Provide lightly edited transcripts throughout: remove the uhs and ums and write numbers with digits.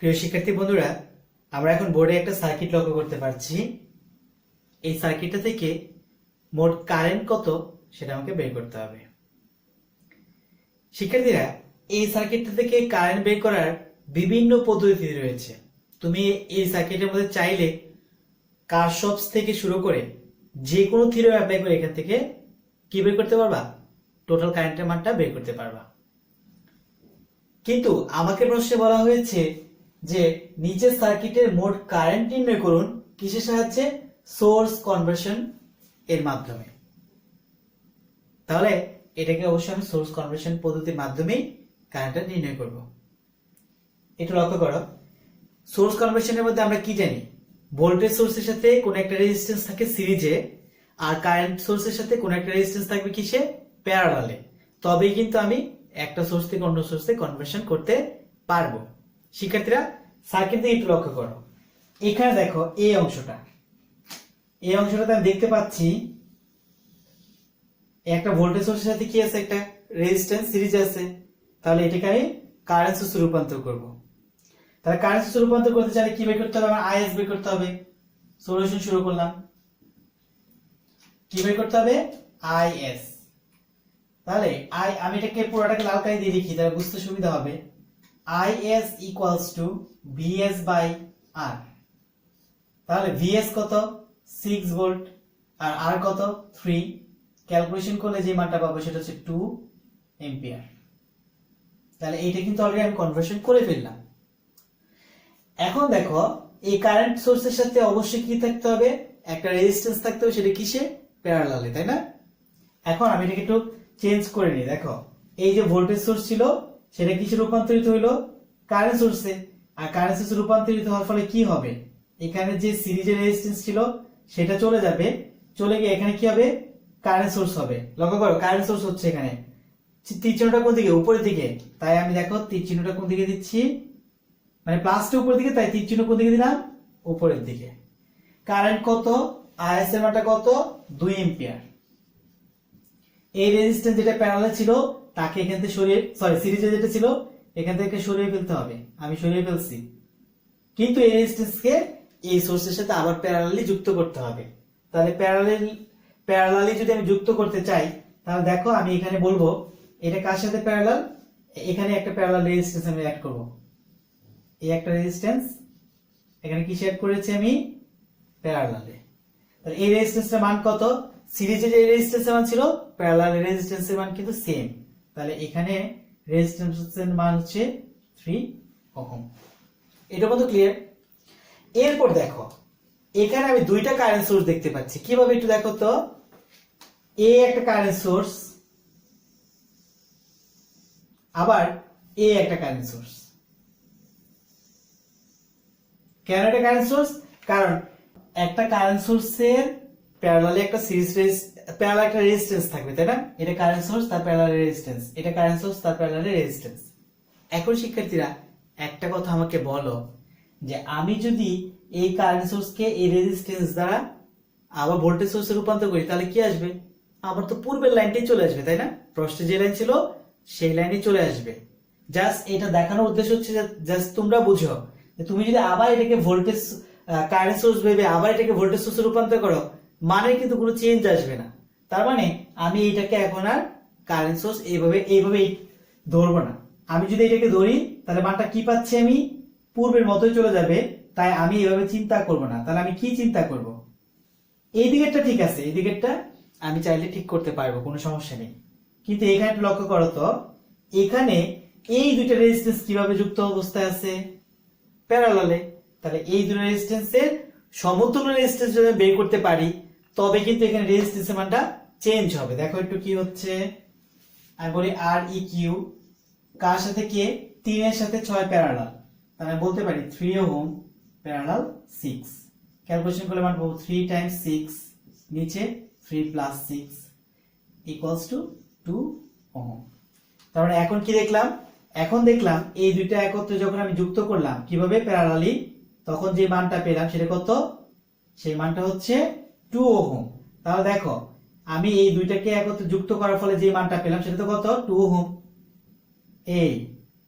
প্রিয় শিক্ষার্থী বন্ধুরা, আমরা এখন বোর্ডে একটা সার্কিট লক্ষ্য করতে পারছি। এই সার্কিটটা থেকে মোট কারেন্ট কত সেটা আমাকে বের করতে হবে। শিক্ষার্থীরা, এই সার্কিটটা থেকে কারেন্ট বের করার বিভিন্ন পদ্ধতি রয়েছে। তুমি এই সার্কিটের মধ্যে চাইলে কারশফস থেকে শুরু করে যে কোনো থিওরেম অ্যাপ্লাই করে এখান থেকে কি বের করতে পারবা? টোটাল কারেন্টের মানটা বের করতে পারবা। কিন্তু আমাকে প্রশ্নে বলা হয়েছে যে নিচের সার্কিটের মোট কারেন্ট নির্ণয় করুন কিসের সাহায্যে? সোর্স কনভার্সন এর মাধ্যমে। তাহলে এটাকে অবশ্যই আমি সোর্স কনভার্সন পদ্ধতির মাধ্যমেই কারেন্টটা নির্ণয় করব। একটু লক্ষ্য করো, সোর্স কনভার্সনের মধ্যে আমরা কি জানি? ভোল্টেজ সোর্সের সাথে কোন একটা রেজিস্ট্যান্স থাকে সিরিজে, আর কারেন্ট সোর্সের সাথে কোন একটা রেজিস্ট্যান্স থাকবে কিসে? প্যারালালে। তবেই কিন্তু আমি একটা সোর্স থেকে অন্য সোর্সে কনভার্সন করতে পারবো। শিক্ষার্থীরা, সার্কিট দিয়ে একটু লক্ষ্য করো, এখানে দেখো এই অংশটাতে আমি দেখতে পাচ্ছি একটা ভোল্টেজ সোর্সের সাথে কি আছে? একটা রেজিস্ট্যান্স সিরিজ আছে। তাহলে এটাকে আমি কারেন্ট সোর্সে রূপান্তর করব। তাহলে কারেন্ট সোর্সে রূপান্তর করতে চাইলে কি বের করতে হবে? আমার আইএস বের করতে হবে। সলিউশন শুরু করলাম। কি বের করতে হবে? আইএস। তাহলে আমি এটাকে পুরোটাকে লাল কালি দিয়ে লিখি, তাহলে বুঝতে সুবিধা হবে। IS equals to VS by R। তাহলে VS কত? 6 ভোল্ট, আর R কত? 3। ক্যালকুলেশন করলে যে মানটা পাবো সেটা হচ্ছে 2 এম্পিয়ার। তাহলে এইটা কিন্তু অলরেডি আমি কনভার্সন করে ফেললাম। এখন দেখো, এই কারেন্ট সোর্সের সাথে অবশ্যই কি থাকতে হবে? একটা রেজিস্ট্যান্স থাকতে হবে, সেটা কিসে? প্যারালালে, তাই না? এখন আমি এটাকে একটু চেঞ্জ করে নিই। দেখো, এই যে ভোল্টেজ সোর্স ছিল সেটা কিসে রূপান্তরিত হইলো? কারেন্ট সোর্সে। আর কারেন্ট সোর্সে রূপান্তরিত হওয়ার ফলে কি হবে? এখানে যে সিরিজের রেজিস্ট্যান্স ছিল সেটা চলে যাবে, চলে গিয়ে এখানে কি হবে? কারেন্ট সোর্স হবে। লক্ষ্য করো, কারেন্ট সোর্স হচ্ছে এখানে তীর চিহ্নটা কোন দিকে? উপরের দিকে। তাই আমি দেখো তীর চিহ্নটা কোন দিকে দিচ্ছি, মানে প্লাসটা উপরের দিকে, তাই তীর চিহ্ন কোন দিকে দিলাম? উপরের দিকে। কারেন্ট কত? আইএস এর মানটা কত? 2 এম্পিয়ার। এই রেজিস্ট্যান্স যেটা প্যারালালে ছিল তাকে এখান থেকে সরিয়ে, সিরিজে যেটা ছিল এখান থেকে সরিয়ে ফেলতে হবে। আমি সরিয়ে ফেলছি, কিন্তু এই রেজিস্ট্যান্সকে এই সোর্সের সাথে আবার প্যারালালি যুক্ত করতে হবে। তাহলে প্যারালালি যদি আমি যুক্ত করতে চাই, তাহলে দেখো আমি এখানে বলবো এটা কার সাথে প্যারালাল? এখানে একটা প্যারালাল রেজিস্ট্যান্স আমি অ্যাড করব। এই একটা রেজিস্ট্যান্স এখানে কি অ্যাড করেছি আমি? প্যারালালে। তাহলে এই রেজিস্ট্যান্সের মান কত? সিরিজে যে রেজিস্ট্যান্সের মান ছিল, প্যারালাল রেজিস্ট্যান্সের মান কিন্তু সেম। তাহলে এখানে রেজিস্ট্যান্সের মান হচ্ছে 3 ওহম। এটা কত ক্লিয়ার? এরপর দেখো, এখানে আমি দুইটা কারেন্ট সোর্স দেখতে পাচ্ছি। কিভাবে একটু দেখো তো। এ একটা কারেন্ট সোর্স, আবার এ একটা কারেন্ট সোর্স। কেন এটা কারেন্ট সোর্স? কারণ একটা কারেন্ট সোর্সের প্যারালালে একটা প্যারালাল একটা রেজিস্ট্যান্স থাকবে, তাই না? এটা কারেন্ট সোর্স, তার প্যারালাল রেজিস্ট্যান্স। এটা কারেন্ট সোর্স, তার প্যারালাল রেজিস্ট্যান্স। এখন শিক্ষার্থীরা, একটা কথা আমাকে বলো যে আমি যদি এই কারেন্ট সোর্সকে এই রেজিস্ট্যান্স দ্বারা আবার ভোল্টেজ সোর্সে রূপান্তর করি, তাহলে কি আসবে? আবার তো পূর্বের লাইনটাই চলে আসবে, তাই না? প্রশ্নে যে লাইন ছিল সেই লাইনই চলে আসবে। জাস্ট এটা দেখানোর উদ্দেশ্য হচ্ছে জাস্ট তোমরা বুঝো যে তুমি যদি আবার এটাকে ভোল্টেজ কারেন্ট সোর্স ভেবে আবার এটাকে ভোল্টেজ সোর্সে রূপান্তর করো, মানে কিন্তু কোনো চেঞ্জ আসবে না। তার মানে আমি এটাকে এখন আর কারেন্ট সোর্স এইভাবে ধরবো না। আমি যদি এটাকে ধরি তাহলে মানটা কি পাচ্ছি? আমি পূর্বের মতোই চলে যাবে। তাই আমি এইভাবে চিন্তা করব না। তাহলে আমি কি চিন্তা করব? এই দিকেরটা ঠিক আছে, এই দিকেরটা আমি চাইলে ঠিক করতে পারবো, কোনো সমস্যা নেই। কিন্তু এখানে একটু লক্ষ্য করো তো, এখানে এই দুইটা রেজিস্ট্যান্স কিভাবে যুক্ত অবস্থায় আছে? প্যারালালে। তাহলে এই দুটো রেজিস্ট্যান্সের সমতুল্য রেজিস্ট্যান্স যদি বের করতে পারি, তবে কিন্তু এখানে রেজিস্ট্যান্সের মানটা চেঞ্জ হবে। দেখো একটু কি হচ্ছে। আমি বলি আর ই কিউ কার সাথে? কে? 3 এর সাথে 6 প্যারালাল। তাহলে বলতে পারি 3 ওহম প্যারালাল 6। ক্যালকুলেশন করলে মান পাবো 3 টাইমস 6, নিচে 3 প্লাস 6 ইকুয়ালস টু 2 ওহম। তার মানে এখন কি দেখলাম? এখন দেখলাম এই দুইটা একত্রে যখন আমি যুক্ত করলাম কিভাবে? প্যারালালি, তখন যে মানটা পেলাম সেটা কত? সেই মানটা হচ্ছে 2 ওহম। তাহলে দেখো, আমি এই দুইটাকে একত্রে যুক্ত করার ফলে যে মানটা পেলাম সেটা তো কত? 2 ওহম।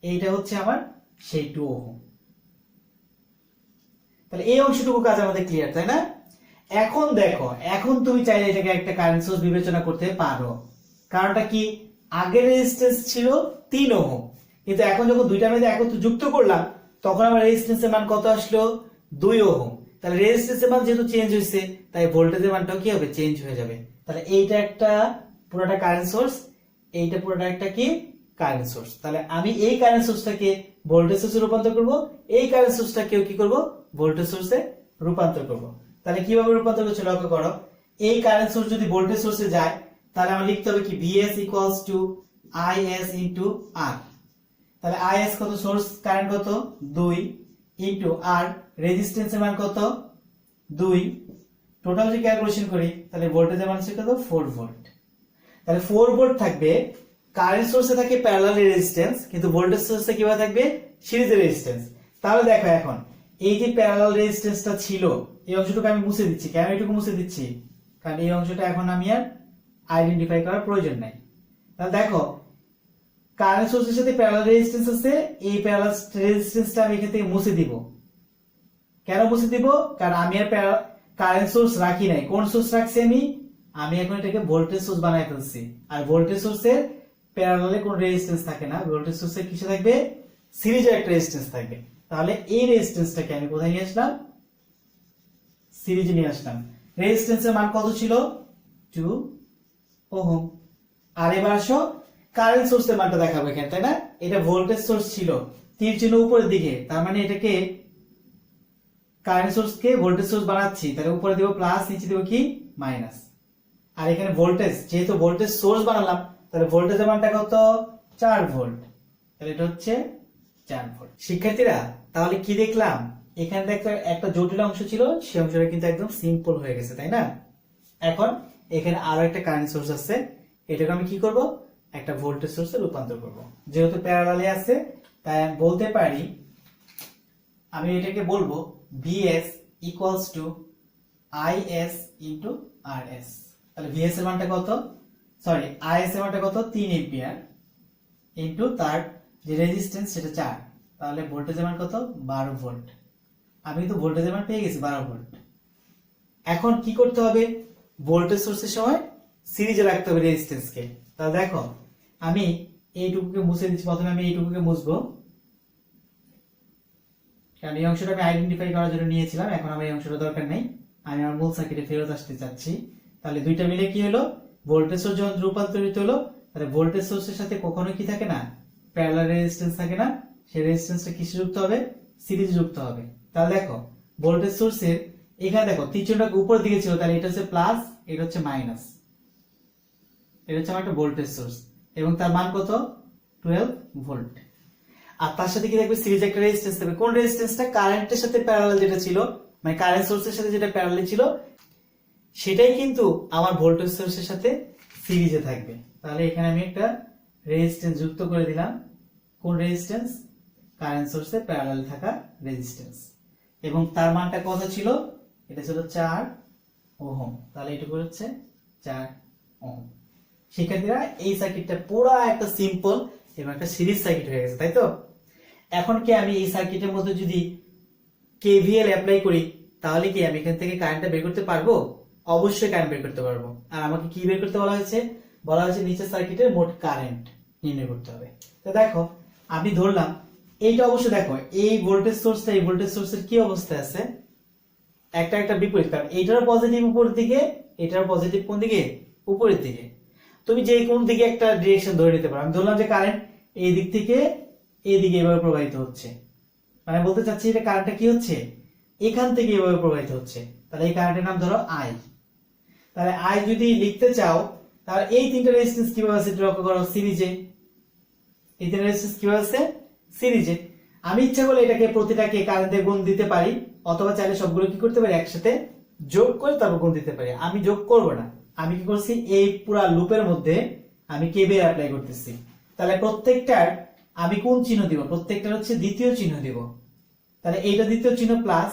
এইটা হচ্ছে আমার সেই 2 ওহম। তাহলে এই অংশটুকু কাজ আমাদের ক্লিয়ার, তাই না? এখন দেখো, এখন তুমি চাইলে এটাকে একটা কারেন্ট সোর্স বিবেচনা করতে পারো। কারণটা কি, আগের রেজিস্ট্যান্স ছিল 3 ওহম, কিন্তু এখন যখন দুইটা মধ্যে একত্র যুক্ত করলাম তখন আমার রেজিস্ট্যান্সের মান কত আসলো, 2 ওহম। তাহলে রেজিস্ট্যান্সের মান যেহেতু চেঞ্জ হয়েছে, তাই ভোল্টেজের মানটাও কি হবে, চেঞ্জ হয়ে যাবে। তাহলে এইটা একটা পুরোটা কারেন্ট সোর্স, এইটা পুরোটা একটা কি কারেন্ট সোর্স। তাহলে আমি এই কারেন্ট সোর্সটাকে ভোল্টেজ সোর্সে রূপান্তর করব, এই কারেন্ট সোর্সটাকেও কি করব, ভোল্টেজ সোর্সে রূপান্তর করব। তাহলে কিভাবে রূপান্তর করছে লক্ষ্য করো, এই কারেন্ট সোর্স যদি ভোল্টেজ সোর্সে যায় তাহলে আমার লিখতে হবে কি Vs equals to Is into R। তাহলে Is কত, সোর্স কারেন্ট কত 2 ইনটু R, রেজিস্ট্যান্সের মান কত 2, টোটাল যদি ক্যালকুলেশন করি তাহলে ভোল্টেজের মান হচ্ছে কত 4 ভোল্ট। তাহলে 4 ভোল্ট থাকবে, কারেন্ট সোর্সে থাকে প্যারালাল রেজিস্ট্যান্স, কিন্তু ভোল্টেজ সোর্সে কিভাবে থাকবে, সিরিজের রেজিস্ট্যান্স। তাহলে দেখো এখন এই যে প্যারালাল রেজিস্ট্যান্সটা ছিল, এই অংশটুকু আমি মুছে দিচ্ছি। কেন এটুকু মুছে দিচ্ছি, কারণ এই অংশটা এখন আমি আর আইডেন্টিফাই করার প্রয়োজন নাই। তাহলে দেখো কারেন্ট সোর্সের সাথে প্যারালাল রেজিস্ট্যান্স আছে, এই প্যারালাল রেজিস্ট্যান্সটা আমি এখান থেকে মুছে দিব। কেন মুছে দিব, কারণ আমি আর কারেন্ট সোর্স রাখি নাই। কোন সোর্স রাখছি আমি এখন এটাকে ভোল্টেজ সোর্স বানাই ফেলছি। আর ভোল্টেজ সোর্সের প্যারালালে কোন রেজিস্ট্যান্স থাকে না, ভোল্টেজ সোর্সের কিসে থাকবে, সিরিজে একটা রেজিস্ট্যান্স থাকবে। তাহলে এই রেজিস্ট্যান্সটাকে আমি কোথায় নিয়ে আসলাম, সিরিজে নিয়ে আসলাম। রেজিস্ট্যান্সের মান কত ছিল, 2 ওহম। আর এবার আসো কারেন্ট সোর্সের মানটা দেখাবো এখানে, তাই না? এটা ভোল্টেজ সোর্স ছিল, তীর চিহ্ন উপরের দিকে, তার মানে এটাকে কারেন্ট সোর্সকে ভোল্টেজ সোর্স বানাচ্ছি। তাহলে উপরে দেব প্লাস, নিচে দেব কি মাইনাস। আর এখানে ভোল্টেজ, যেহেতু ভোল্টেজ সোর্স বানালাম তাহলে ভোল্টেজের মানটা কত, 4 ভোল্ট। তাহলে এটা হচ্ছে 4 ভোল্ট। শিক্ষার্থীরা তাহলে কি দেখলাম, এখানে একটা জটিল অংশ ছিল, সেই অংশটা কিন্তু একদম সিম্পল হয়ে গেছে, তাই না? এখন এখানে আরো একটা কারেন্ট সোর্স আছে, এটাকে আমি কি করব, একটা ভোল্টেজ সোর্সে রূপান্তর করব। যেহেতু প্যারালালে আছে তাই আমি বলতে পারি, আমি এটাকে বলবো Vs equals to Is into Rs। তাহলে Vs এর মানটা কত, সরি Is এর মানটা কত, 3 এম্পিয়ার ইনটু তার যে রেজিস্ট্যান্স সেটা 4। তাহলে ভোল্টেজের মান কত, 12 ভোল্ট। আমি কিন্তু ভোল্টেজের মান পেয়ে গেছি 12 ভোল্ট। এখন কি করতে হবে, ভোল্টেজ সোর্সের সময় সিরিজে রাখতে হবে রেজিস্ট্যান্সকে। তাহলে দেখো আমি এইটুকুকে মুছে দিচ্ছি, প্রথমে আমি এইটুকুকে মুছবো, কারণ এই অংশটা আমি আইডেন্টিফাই করার জন্য নিয়েছিলাম। এখন আমার এই অংশটা দরকার নেই, আমি আমার মূল সার্কিটে ফেরত আসতে চাচ্ছি। তাহলে দুইটা মিলে কি হলো, ভোল্টেজ সোর্স যখন রূপান্তরিত হলো, তাহলে ভোল্টেজ সোর্সের সাথে কখনো কি থাকে না, প্যারালাল রেজিস্ট্যান্স থাকে না, সেই রেজিস্ট্যান্সটা কিসে যুক্ত হবে, সিরিজে যুক্ত হবে। তাহলে দেখো ভোল্টেজ সোর্সের এখানে দেখো তীরচিহ্নটা উপরের দিকে ছিল, তাহলে এটা হচ্ছে প্লাস, এটা হচ্ছে মাইনাস। এটা হচ্ছে আমার একটা ভোল্টেজ সোর্স এবং তার মান কত, 12 ভোল্ট। আর তার সাথে কি দেখবে, সিরিজে একটা রেজিস্ট্যান্স থাকবে। কোন রেজিস্ট্যান্সটা, কারেন্টের সাথে প্যারালাল যেটা ছিল, মানে কারেন্ট সোর্সের সাথে যেটা প্যারালাল ছিল সেটাই কিন্তু আমার ভোল্টেজ সোর্সের সাথে সিরিজে থাকবে। তাহলে এখানে আমি একটা রেজিস্ট্যান্স যুক্ত করে দিলাম। কোন রেজিস্ট্যান্স, কারেন্ট সোর্সে প্যারালাল থাকা রেজিস্ট্যান্স, এবং তার মানটা কত ছিল, এটা ছিল 4 ওহম। তাহলে এটুকু হচ্ছে 4 ওহম। শিক্ষার্থীরা এই সার্কিটটা পুরো একটা সিম্পল এবং একটা সিরিজ সার্কিট হয়ে গেছে, তাই তো? এখন কি আমি এই সার্কিটের মধ্যে যদি কেভিএল অ্যাপ্লাই করি তাহলে কি আমি এখান থেকে কারেন্টটা বের করতে পারবো? অবশ্যই কারেন্ট বের করতে পারবো। আর আমাকে কি বের করতে বলা হয়েছে, বলা হয়েছে নিচের সার্কিটের মোট কারেন্ট নির্ণয় করতে হবে। তো দেখো আমি ধরলাম এইটা, অবশ্য দেখো এই ভোল্টেজ সোর্সটা, এই ভোল্টেজ সোর্সের কি অবস্থায় আছে, একটা বিপরীত, কারণ এইটারও পজিটিভ উপরের দিকে, এটারও পজিটিভ কোন দিকে, উপরের দিকে। তুমি যে কোন দিকে একটা ডিরেকশন ধরে নিতে পারো। আমি ধরলাম যে কারেন্ট এই দিক থেকে এই দিকে এভাবে প্রবাহিত হচ্ছে, মানে বলতে চাচ্ছি এটা কারেন্টটা কি হচ্ছে, এখান থেকে এভাবে প্রবাহিত হচ্ছে। তাহলে এই কারেন্টের নাম ধরো আই। তাহলে আই যদি লিখতে চাও তাহলে এই তিনটা রেজিস্ট্যান্স কিভাবে আছে লক্ষ্য করো, সিরিজে। এই তিনটা রেজিস্ট্যান্স কিভাবে আছে, সিরিজে। আমি ইচ্ছা করলে এটাকে প্রতিটাকে কারেন্টে গুণ দিতে পারি, অথবা চাইলে সবগুলো কি করতে পারি, একসাথে যোগ করে তারপর গুণ দিতে পারি। আমি যোগ করব না, আমি কি করছি, এই পুরা লুপের মধ্যে আমি কেভিএল অ্যাপ্লাই করতেছি। তাহলে প্রত্যেকটার আমি কোন চিহ্ন দিব, প্রত্যেকটার হচ্ছে দ্বিতীয় চিহ্ন দিব। তাহলে এইটা দ্বিতীয় চিহ্ন প্লাস,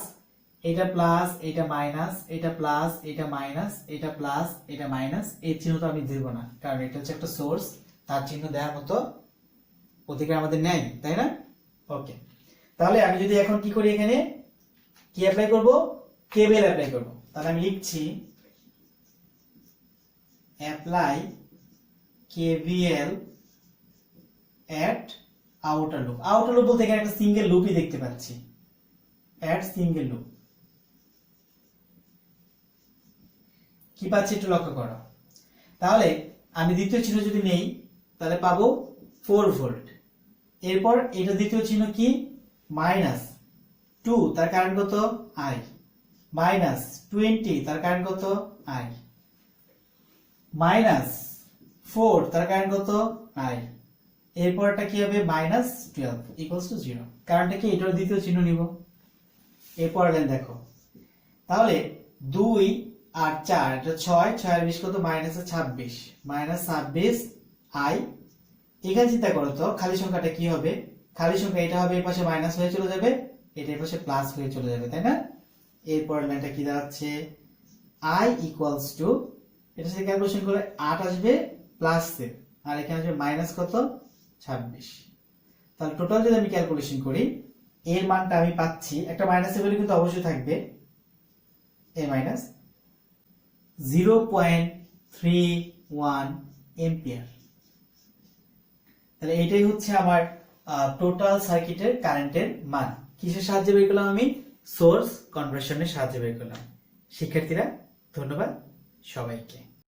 এটা প্লাস, এটা মাইনাস, এটা প্লাস, এটা মাইনাস, এটা প্লাস, এটা মাইনাস। এই চিহ্ন তো আমি দিব না, কারণ এটা হচ্ছে একটা সোর্স, তার চিহ্ন দেওয়ার মতো অধিকার আমাদের নেই, তাই না? ওকে, তাহলে আমি যদি এখন কি করি, এখানে কি অ্যাপ্লাই করব, কেবিএল অ্যাপ্লাই করব। তাহলে আমি লিখছি অ্যাপ্লাই কেবিএল এট আউটার লুপ। আউটার লুপ বলতে এখানে একটা সিঙ্গেল লুপই দেখতে পাচ্ছি, এট সিঙ্গেল লুপ। কি পাচ্ছি একটু লক্ষ্য করো। তাহলে আমি দ্বিতীয় চিহ্ন যদি নেই তাহলে পাবো 4 ভোল্ট। এরপর এটা দ্বিতীয় চিহ্ন কি, -2, তার কারণ কত, আই। -20, তার কারণ কত, আই। -4, তার কারণ কত, আই। এরপরটা কি হবে, -12 ইকুয়ালস টু 0। কারণটা কি, এটার দ্বিতীয় চিহ্ন নিব। এরপর লাইন দেখো, তাহলে 2 আর 4, এটা 6, 6 আর 20 কত, -26, -26 আই। এখানে চিন্তা করো তো খালি সংখ্যাটা কি হবে, খালি সংখ্যা এটা হবে, এই পাশে মাইনাস হয়ে চলে যাবে, এটা এই পাশে প্লাস হয়ে চলে যাবে, তাই না? এরপর লাইনটা কি দাঁড়াচ্ছে, আই ইকুয়ালস টু, এটা সাথে ক্যালকুলেশন করে 8 আসবে প্লাস 7, আর এখানে আসবে মাইনাস কত, 26। তাহলে টোটাল যদি আমি ক্যালকুলেশন করি, এর মানটা আমি পাচ্ছি, একটা মাইনাসের ভ্যালু কিন্তু অবশ্যই থাকবে, এ মাইনাস 0.31 এম্পিয়ার। তাহলে এটাই হচ্ছে আমার টোটাল সার্কিটের কারেন্টের মান। কিসের সাহায্যে বের করলাম আমি, সোর্স কনভার্সনের সাহায্যে বের করলাম। শিক্ষার্থীরা ধন্যবাদ সবাইকে।